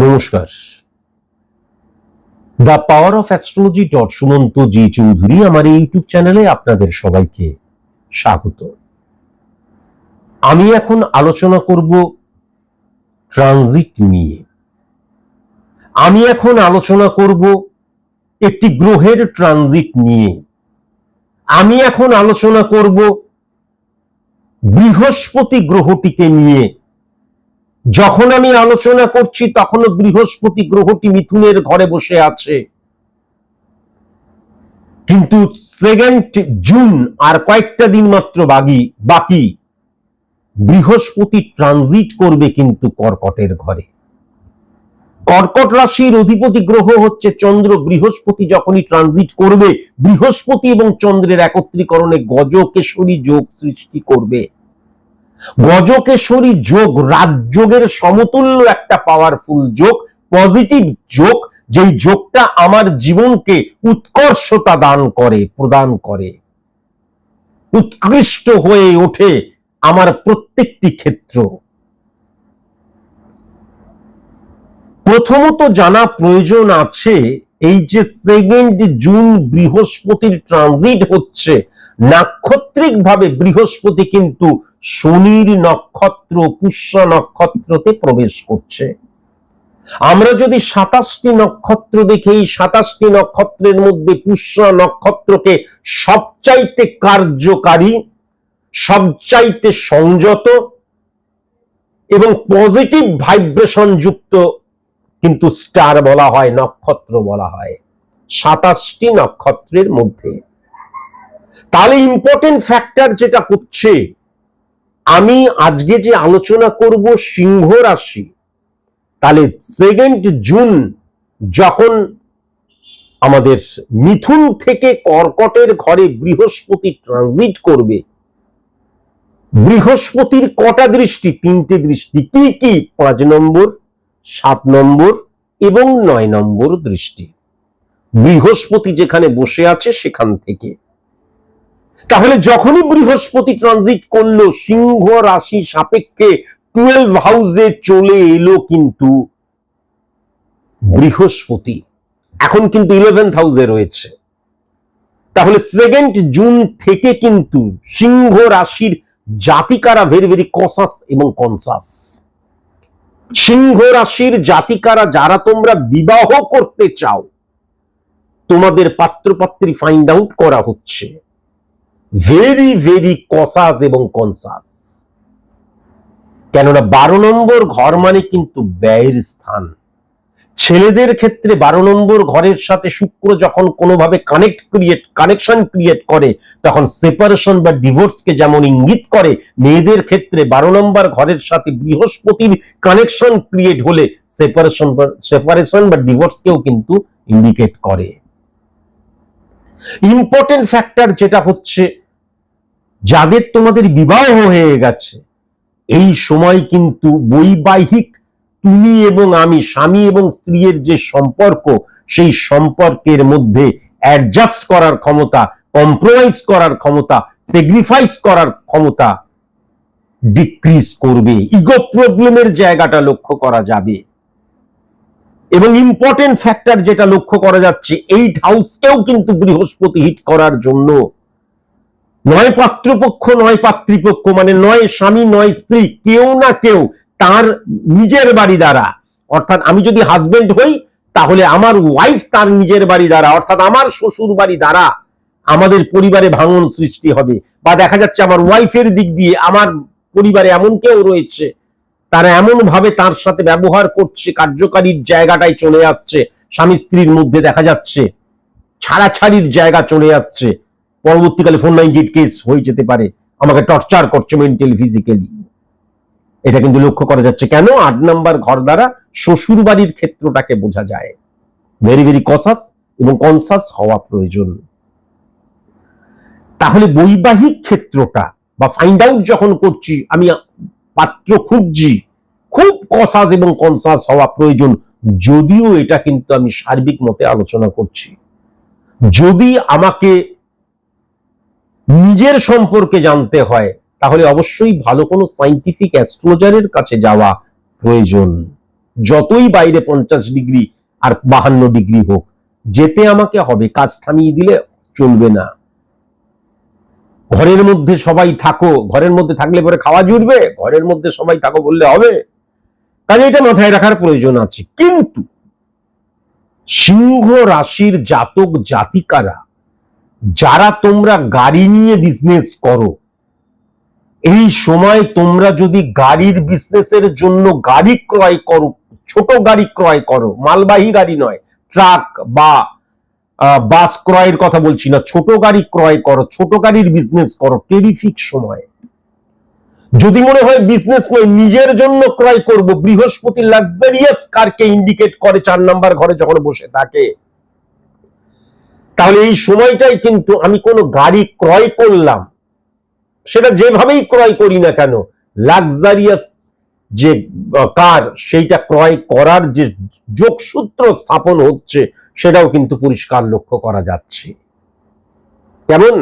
নমস্কার। The power of astrology Sumanta ji Chowdhury আমার এই ইউটিউব চ্যানেলে আপনাদের সবাইকে স্বাগত। আমি এখন আলোচনা করব ট্রানজিট নিয়ে। আমি এখন আলোচনা করব একটি গ্রহের ট্রানজিট নিয়ে। আমি এখন আলোচনা করব বৃহস্পতি গ্রহটিকে নিয়ে। যখন আমি আলোচনা করছি তখনও বৃহস্পতি গ্রহটি মিথুনের ঘরে বসে আছে, কিন্তু 2 জুন আর কয়েকটা দিন মাত্র বাকি বৃহস্পতি ট্রানজিট করবে কিন্তু কর্কটের ঘরে। কর্কট রাশির অধিপতি গ্রহ হচ্ছে চন্দ্র। বৃহস্পতি যখনই ট্রানজিট করবে, বৃহস্পতি এবং চন্দ্রের একত্রীকরণে গজকেশরী যোগ সৃষ্টি করবে। গজকেশরী যোগ রাজযোগের সমতুল্য একটা পাওয়ারফুল যোগ, পজিটিভ যোগ, যেই যোগটা আমার জীবনকে উৎকর্ষতা প্রদান করে, উৎকৃষ্ট হয়ে ওঠে আমার প্রত্যেকটি ক্ষেত্র। প্রথমত জানা প্রয়োজন আছে, এই যে 2 জুন বৃহস্পতির ট্রানজিট হচ্ছে, নাক্ষত্রিক ভাবে বৃহস্পতি কিন্তু শনির নক্ষত্র পুষ্য নক্ষত্রতে প্রবেশ করছে। আমরা যদি 27টি নক্ষত্র দেখি, 27টি নক্ষত্রের মধ্যে পুষ্য নক্ষত্রকে সবচাইতে কার্যকারী, সবচাইতে সংযত এবং পজিটিভ ভাইব্রেশন যুক্ত কিন্তু স্টার বলা হয়, নক্ষত্র বলা হয় 27টি নক্ষত্রের মধ্যে। তাহলে ইম্পর্টেন্ট ফ্যাক্টর যেটা হচ্ছে, আমি আজকে যে আলোচনা করব সিংহ রাশি, তাহলে 2 জুন যখন আমাদের মিথুন থেকে কর্কটের ঘরে বৃহস্পতি ট্রানজিট করবে, বৃহস্পতির কটা দৃষ্টি? 3টে দৃষ্টি। কি কি? 5 নম্বর, 7 নম্বর এবং 9 নম্বর দৃষ্টি। বৃহস্পতি যেখানে বসে আছে সেখান থেকে। তাহলে যখনই বৃহস্পতি ট্রানজিট করলো, সিংহ রাশি সাপেক্ষে 12 হাউসে চলে এলো কিন্তু বৃহস্পতি, এখন কিন্তু 11th হাউসে রয়েছে। তাহলে 2 জুন থেকে কিন্তু সিংহ রাশির জাতিকারা ভেরি ভেরি কসাস এবং কনসাস। সিংহ রাশির জাতিকারা যারা তোমরা বিবাহ করতে চাও, তোমাদের পাত্রপাত্রী ফাইন্ড আউট করা হচ্ছে, ভেরি ভেরি কসাস এবং কনসাস। কেননা 12 নম্বর ঘর মানে কিন্তু ব্যয়ের স্থান। ছেলেদের ক্ষেত্রে 12 নম্বর ঘরের সাথে শুক্র যখন কোনোভাবে কানেকশন ক্রিয়েট করে, তখন সেপারেশন বা ডিভোর্সকে যেমন ইঙ্গিত করে, মেয়েদের ক্ষেত্রে 12 নম্বর ঘরের সাথে বৃহস্পতির কানেকশন ক্রিয়েট হলে সেপারেশন বা ডিভোর্সকেও কিন্তু ইন্ডিকেট করে। ইম্পর্টেন্ট ফ্যাক্টর যেটা হচ্ছে, যাদের তোমাদের বিবাহ হয়ে গেছে, এই সময় কিন্তু বৈবাহিক তুমি এবং আমি, স্বামী এবং স্ত্রীর যে সম্পর্ক, সেই সম্পর্কের মধ্যে অ্যাডজাস্ট করার ক্ষমতা, কম্প্রোমাইজ করার ক্ষমতা, স্যাক্রিফাইস করার ক্ষমতা ডিক্রিজ করবে। ইগো প্রবলেমের জায়গাটা লক্ষ্য করা যাবে। এবং ইম্পর্টেন্ট ফ্যাক্টর যেটা লক্ষ্য করা যাচ্ছে, 8 হাউসকেও কিন্তু বৃহস্পতি হিট করার জন্য নয় পাত্রপক্ষ নয় পাত্রীপক্ষ, মানে নয় স্বামী নয় স্ত্রী, কেউ না কেউ তার নিজের বাড়ি দ্বারা, অর্থাৎ আমি যদি হাজবেন্ড হই তাহলে আমার ওয়াইফ তার নিজের বাড়ি দ্বারা, অর্থাৎ আমার শ্বশুর বাড়ি দ্বারা আমাদের পরিবারে ভাঙন সৃষ্টি হবে। বা দেখা যাচ্ছে আমার ওয়াইফের দিক দিয়ে আমার পরিবারে এমন কেউ রয়েছে, তারা এমন ভাবে তার সাথে ব্যবহার করছে, কার্যকারীর জায়গাটায় চলে আসছে, স্বামী স্ত্রীর মধ্যে দেখা যাচ্ছে ছাড়াছাড়ির জায়গা চলে আসছে। পরবর্তীকালে 498 কেস হয়ে যেতে পারে, আমাকে টর্চার করছে মেন্টালি ফিজিক্যালি। এটা কিন্তু লক্ষ্য করা যাচ্ছে। কেন? 8 নম্বর ঘর দ্বারা শ্বশুর বাড়ির ক্ষেত্রটাকে বোঝা যায়। ভেরি ভেরি কসাস এবং কনসাস হওয়া প্রয়োজন। তাহলে বৈবাহিক ক্ষেত্রটা বা ফাইন্ড আউট যখন করছি, আমি পাত্র খুঁজছি, খুব কসাস এবং কনসাস হওয়া প্রয়োজন। যদিও এটা কিন্তু আমি সার্বিক মতে আলোচনা করছি। যদি আমাকে নিজের সম্পর্কে জানতে হয়, তাহলে অবশ্যই ভালো কোনো সায়েন্টিফিক অ্যাস্ট্রোলজারের কাছে যাওয়া প্রয়োজন। যতই বাইরে 50 ডিগ্রি আর 52 ডিগ্রি হোক, যেতে আমাকে হবে, কাজ থামিয়ে দিলে চলবে না। ঘরের মধ্যে সবাই থাকো, ঘরের মধ্যে থাকলে পরে খাওয়া জুড়বে, ঘরের মধ্যে সবাই থাকো বললে হবে? কাজে এটা মাথায় রাখার প্রয়োজন আছে। কিন্তু সিংহ রাশির জাতক জাতিকারা যারা তোমরা গাড়ি নিয়ে বিজনেস করো, এই সময় তোমরা যদি গাড়ির বিজনেসের জন্য গাড়ি ক্রয় করো, ছোট গাড়ি ক্রয় করো, মালবাহী গাড়ি নয়, ট্রাক বা বাস ক্রয়ের কথা বলছি না, ছোট গাড়ি ক্রয় করো, ছোট গাড়ির বিজনেস করো, টেরিফিক সময়। যদি মনে হয় বিজনেস নয় নিজের জন্য ক্রয় করব, বৃহস্পতি লাক্সারিয়াস কারকে ইন্ডিকেট করে 4 নাম্বার ঘরে যখন বসে থাকে, তাহলে এই সময়টাই কিন্তু আমি কোনো গাড়ি ক্রয় করলাম, সেটা যেভাবেই ক্রয় করি না কেন, লাক্সারিয়াস যে কার সেইটা ক্রয় করার যে যোগসূত্র স্থাপন হচ্ছে সেটাও কিন্তু পরিষ্কার লক্ষ্য করা যাচ্ছে। কেমন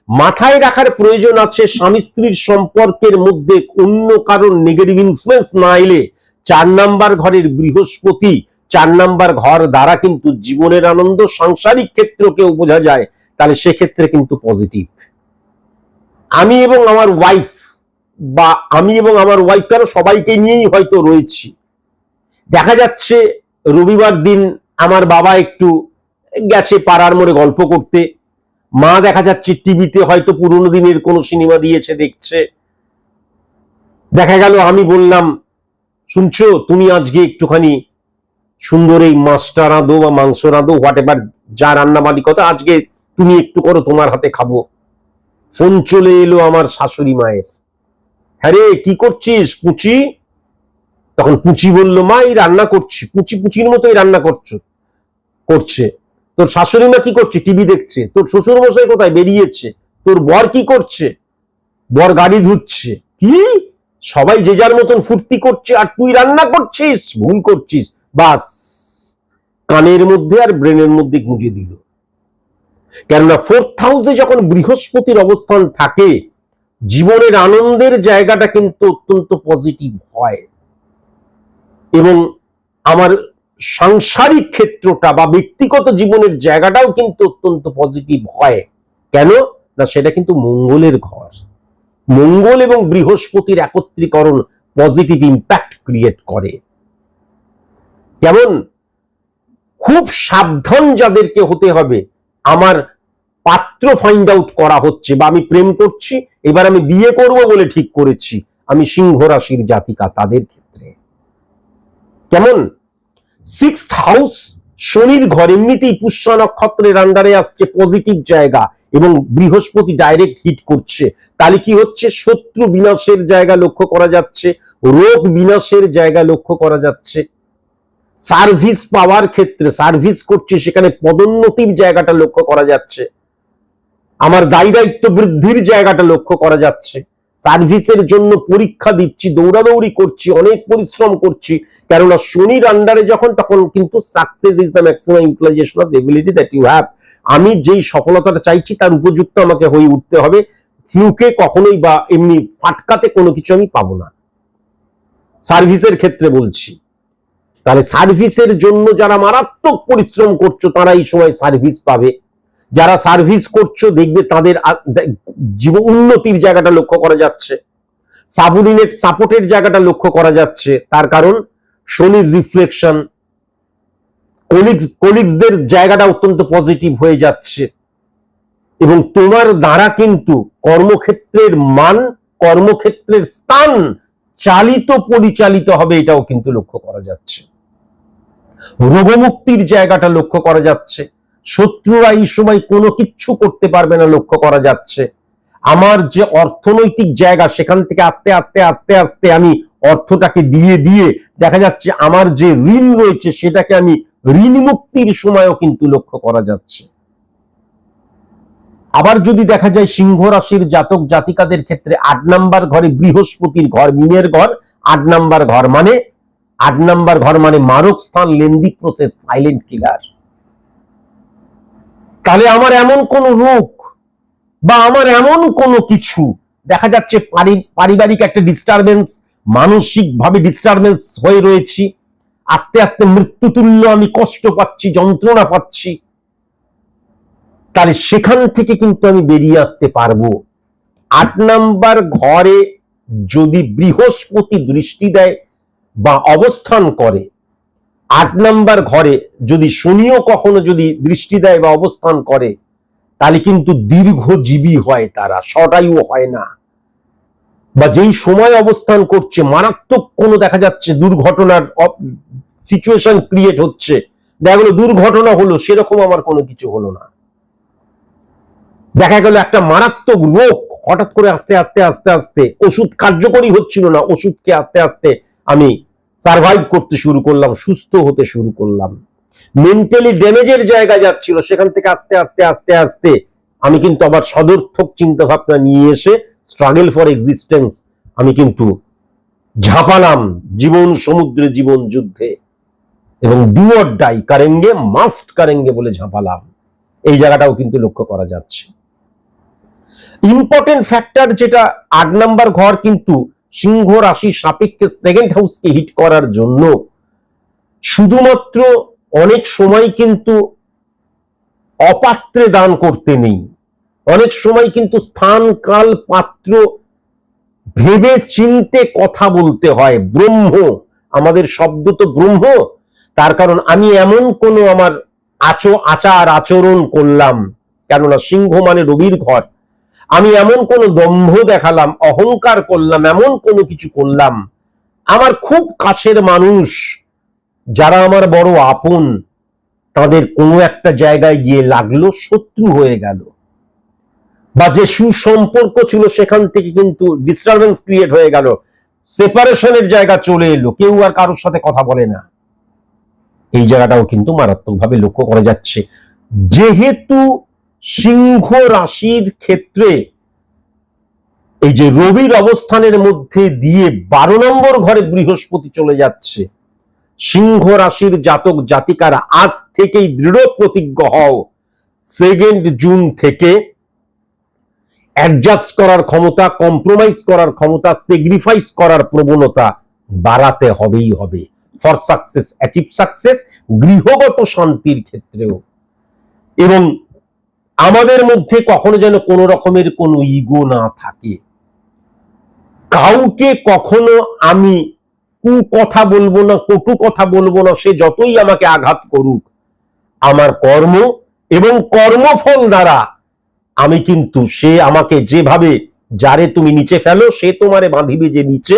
মাথায় রাখার প্রয়োজন আছে, স্বামী স্ত্রীর সম্পর্কের মধ্যে অন্য কারণ নেগেটিভ ইনফ্লুয়েন্স না এলে 4 নাম্বার ঘরের বৃহস্পতি, 4 নাম্বার ঘর দ্বারা কিন্তু জীবনের আনন্দ, সাংসারিক ক্ষেত্রকেও বোঝা যায়, তাহলে সেক্ষেত্রে কিন্তু পজিটিভ। আমি এবং আমার ওয়াইফ, বা আমি এবং আমার ওয়াইফ কেন সবাইকে নিয়েই হয়তো রয়েছি, দেখা যাচ্ছে রবিবার দিন আমার বাবা একটু গেছে পাড়ার মোড়ে গল্প করতে, মা দেখা যাচ্ছে টিভিতে হয়তো পুরোনো দিনের কোনো সিনেমা দিয়েছে দেখছে, দেখা গেল আমি বললাম শুনছো তুমি আজকে একটুখানি সুন্দর এই মাছটা রাঁধো বা মাংস রাঁধো, হোয়াট এভার যা রান্না মালিকতা, আজকে তুমি একটু করো, তোমার হাতে খাবো। ফোন চলে এলো আমার শাশুড়ি মায়ের, হ্যাঁ রে কি করছিস পুচি? তখন পুচি বলল মা এই রান্না করছি। পুচি পুচির মতোই রান্না করছে। তোর শাশুড়ি মা কি করছে? টিভি দেখছে। তোর শ্বশুর মশাই কোথায়? বেরিয়েছে। তোর বর কি করছে? বর গাড়ি ধুচ্ছে। কি সবাই যে যার মতন ফুর্তি করছে আর তুই রান্না করছিস? ভুল করছিস। বাস কানের মধ্যে আর ব্রেনের মধ্যে গুঁজে দিল। কেননা 4th হাউসে যখন বৃহস্পতির অবস্থান থাকে, জীবনের আনন্দের জায়গাটা কিন্তু অত্যন্ত পজিটিভ হয়, এবং আমার সাংসারিক ক্ষেত্রটা বা ব্যক্তিগত জীবনের জায়গাটাও কিন্তু অত্যন্ত পজিটিভ হয়। কেন না, সেটা কিন্তু মঙ্গলের ঘর। মঙ্গল এবং বৃহস্পতির একত্রীকরণ পজিটিভ ইম্প্যাক্ট ক্রিয়েট করে। কেমন খুব সাবধান যাদেরকে হতে হবে, আমার পাত্র ফাইন্ড আউট করা হচ্ছে বা আমি প্রেম করছি, এবার আমি বিয়ে করব বলে ঠিক করেছি, আমি সিংহ রাশির জাতিকা, তাদের ক্ষেত্রে কেমন 6th হাউস শনির ঘর, এমনিতেই পুষ্য নক্ষত্রের আন্ডারে আসছে, পজিটিভ জায়গা, এবং বৃহস্পতি ডাইরেক্ট হিট করছে, তাহলে কি হচ্ছে? শত্রু বিনাশের জায়গা লক্ষ্য করা যাচ্ছে, রোগ বিনাশের জায়গা লক্ষ্য করা যাচ্ছে, সার্ভিস পাওয়ার ক্ষেত্রে সার্ভিস করছে সেখানে পদোন্নতির জায়গাটা লক্ষ্য করা যাচ্ছে, আমার দায় দায়িত্ব বৃদ্ধির জায়গাটা লক্ষ্য করা যাচ্ছে, সার্ভিসের জন্য পরীক্ষা দিচ্ছি, দৌড়াদৌড়ি করছি, অনেক পরিশ্রম করছি, কেননা শনির আন্ডারে যখন, তখন কিন্তু success is the maximum utilization of ability that you have. আমি যেই সফলতাটা চাইছি তার উপযুক্ত আমাকে হয়ে উঠতে হবে, ফ্লুকে কখনোই বা এমনি ফাটকাতে কোনো কিছু আমি পাবো না। সার্ভিসের ক্ষেত্রে বলছি, তাহলে সার্ভিসের জন্য যারা মারাত্মক পরিশ্রম করছো তারা এই সময় সার্ভিস পাবে, যারা সার্ভিস করছো দেখবে তাদের জীবন উন্নতির জায়গাটা লক্ষ্য করা যাচ্ছে, সাবঅর্ডিনেট সাপোর্টের জায়গাটা লক্ষ্য করা যাচ্ছে, তার কারণ শনির রিফ্লেকশন, কলিগসদের জায়গাটা অত্যন্ত পজিটিভ হয়ে যাচ্ছে, এবং তোমার দ্বারা কিন্তু কর্মক্ষেত্রের মান, কর্মক্ষেত্রের স্থান চালিত পরিচালিত হবে, এটাও কিন্তু লক্ষ্য করা যাচ্ছে। রোগমুক্তির জায়গাটা লক্ষ্য করা যাচ্ছে, শত্রুরা এই সময় কোনো কিচ্ছু করতে পারবে না লক্ষ্য করা যাচ্ছে। আমার যে অর্থনৈতিক জায়গা, সেখান থেকে আস্তে আস্তে আস্তে আস্তে আমি অর্থটাকে দিয়ে দিয়ে দেখা যাচ্ছে আমার যে ঋণ রয়েছে সেটাকে আমি ঋণ মুক্তির সময়ও কিন্তু লক্ষ্য করা যাচ্ছে। আবার যদি দেখা যায় সিংহ রাশির জাতক জাতিকাদের ক্ষেত্রে 8 নাম্বার ঘরে বৃহস্পতির ঘর, মিনের ঘর, 8 নাম্বার ঘর মানে 8 নাম্বার ঘর মানে মারক স্থান, লেন্দি প্রসেস, সাইলেন্ট কিলার। তাহলে আমার এমন কোন রোগ বা আমার এমন কোনো কিছু দেখা যাচ্ছে, পারিবারিক একটা ডিস্টারবেন্স, মানসিক ভাবে ডিস্টারবেন্স হয়ে রয়েছি, আস্তে আস্তে মৃত্যুতুল্য আমি কষ্ট পাচ্ছি, যন্ত্রণা পাচ্ছি, তাহলে সেখান থেকে কিন্তু আমি বেরিয়ে আসতে পারবো। 8 নাম্বার ঘরে যদি বৃহস্পতি দৃষ্টি দেয় বা অবস্থান করে, 8 নাম্বার ঘরে যদি শনিও কখনো যদি দৃষ্টি দেয় বা অবস্থান করে, তাহলে কিন্তু দীর্ঘজীবী হয়, তারা শটায়ু হয় না। বা যেই সময় অবস্থান করছে মারাত্মক কোনো দেখা যাচ্ছে দুর্ঘটনার সিচুয়েশন ক্রিয়েট হচ্ছে, দেখা গেল দুর্ঘটনা হলো, সেরকম আমার কোনো কিছু হলো না। দেখা গেল একটা মারাত্মক রোগ হঠাৎ করে আস্তে আস্তে আস্তে আস্তে ওষুধ কার্যকরী হচ্ছিল না, ওষুধকে আস্তে আস্তে আমি সার্ভাইভ করতে শুরু করলাম, সুস্থ হতে শুরু করলাম। মেন্টালি ড্যামেজের জায়গা যাচ্ছিল, সেখান থেকে আস্তে আস্তে আস্তে আস্তে আমি কিন্তু আবার সদর্থক চিন্তা ভাবনা নিয়ে এসে স্ট্রাগল ফর এক্সিস্টেন্স আমি কিন্তু ঝাঁপালাম জীবন সমুদ্রে, জীবন যুদ্ধে, এবং ডু অর ডাই কারেঙ্গে, মাস্ট কারেঙ্গে বলে ঝাঁপালাম। এই জায়গাটাও কিন্তু লক্ষ্য করা যাচ্ছে। ইম্পর্টেন্ট ফ্যাক্টর যেটা 8 নাম্বার ঘর কিন্তু সিংহ রাশির সাপেক্ষে সেকেন্ড হাউসকে হিট করার জন্য শুধুমাত্র অনেক সময় কিন্তু অপাত্রে দান করতে নেই, অনেক সময় কিন্তু স্থান কাল পাত্র ভেবে চিনতে কথা বলতে হয়। ব্রহ্ম, আমাদের শব্দ তো ব্রহ্ম, তার কারণ আমি এমন কোন আমার আচার আচরণ করলাম, কেননা সিংহ মানে রবির ঘর, আমি এমন কোন দম্ভ দেখালাম, অহংকার করলাম, এমন কোনো কিছু করলাম, আমার খুব কাছের মানুষ যারা আমার বড় আপন, তাদের কোনো একটা জায়গায় গিয়ে লাগলো, শত্রু হয়ে গেল, বা যে সুসম্পর্ক ছিল সেখান থেকে কিন্তু ডিস্টারবেন্স ক্রিয়েট হয়ে গেল, সেপারেশনের জায়গা চলে এলো, কেউ আর কারোর সাথে কথা বলে না। এই জায়গাটাও কিন্তু মারাত্মকভাবে লক্ষ্য করা যাচ্ছে। যেহেতু সিংহ রাশির ক্ষেত্রে এই যে রবির অবস্থানের মধ্যে দিয়ে 12 নম্বর ঘরে বৃহস্পতি চলে যাচ্ছে, সিংহ রাশির জাতক জাতিকারা আজ থেকেই দৃঢ় প্রতিজ্ঞ হও, 2 জুন থেকে অ্যাডজাস্ট করার ক্ষমতা, কম্প্রোমাইজ করার ক্ষমতা, স্যাক্রিফাইস করার প্রবণতা বাড়াতে হবেই হবে ফর সাকসেস, অ্যাচিভ সাকসেস, গৃহগত শান্তির ক্ষেত্রেও। এবং আমাদের মধ্যে কখনো যেন কোনো রকমের কোনো ইগো না থাকে, কাউকে কখনো আমি কথা বলবো না, কটু কথা বলবো না, সে যতই আমাকে আঘাত করুক, আমার কর্ম এবং কর্মফল দ্বারা আমি কিন্তু, সে আমাকে যেভাবে, যারে তুমি নিচে ফেলো সে তোমারে বাঁধিবে যে নিচে,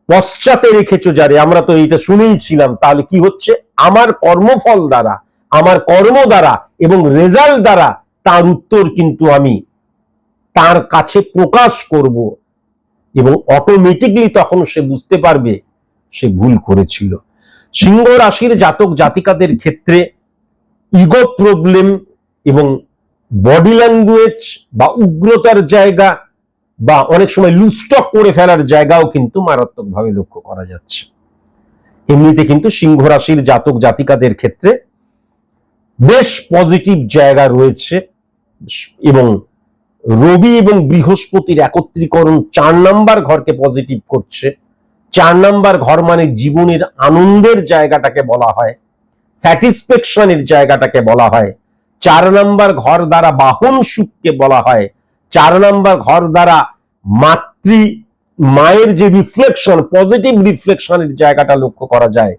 পশ্চাতে রেখেছো যারে, আমরা তো এইটা শুনেই ছিলাম। তাহলে কি হচ্ছে, আমার কর্মফল দ্বারা, আমার কর্ম দ্বারা এবং রেজাল্ট দ্বারা তার উত্তর কিন্তু আমি তার কাছে প্রকাশ করব, এবং অটোমেটিকলি তখন সে বুঝতে পারবে সে ভুল করেছিল। সিংহ রাশির জাতক জাতিকাদের ক্ষেত্রে ইগো প্রবলেম এবং বডি ল্যাঙ্গুয়েজ বা উগ্রতার জায়গা বা অনেক সময় লুজটক করে ফেলার জায়গাও কিন্তু মারাত্মকভাবে লক্ষ্য করা যাচ্ছে। এমনিতে কিন্তু সিংহ রাশির জাতক জাতিকাদের ক্ষেত্রে বেশ পজিটিভ জায়গা রয়েছে, এবং রবি এবং বৃহস্পতির একত্রীকরণ 4 নাম্বার ঘরকে পজিটিভ করছে। 4 নাম্বার ঘর মানে জীবনের আনন্দের জায়গাটাকে বলা হয়, স্যাটিসফ্যাকশনের জায়গাটাকে বলা হয়। 4 নাম্বার ঘর দ্বারা বাহন সুখকে বলা হয়। 4 নাম্বার ঘর দ্বারা মায়ের যে রিফ্লেকশন, পজিটিভ রিফ্লেকশনের জায়গাটা লক্ষ্য করা যায়।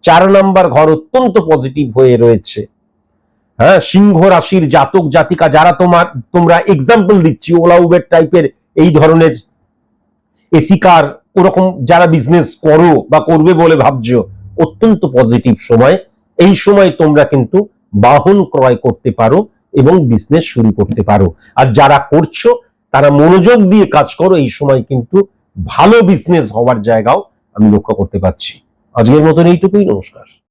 4 নাম্বার ঘর অত্যন্ত পজিটিভ হয়ে রয়েছে। হ্যাঁ, সিংহ রাশির জাতক জাতিকা যারা তোমরা এক্সাম্পল দিচ্ছি, ওলা উবের টাইপের এই ধরনের এসি কার ওরকম যারা বিজনেস করো বা করবে বলে ভাবছো, অত্যন্ত পজিটিভ সময়। এই সময় তোমরা কিন্তু বাহন ক্রয় করতে পারো এবং বিজনেস শুরু করতে পারো। আর যারা করছো তারা মনোযোগ দিয়ে কাজ করো, এই সময় কিন্তু ভালো বিজনেস হওয়ার জায়গাও আমি লক্ষ্য করতে পারছি। আজকের মতন এইটুকুই, নমস্কার।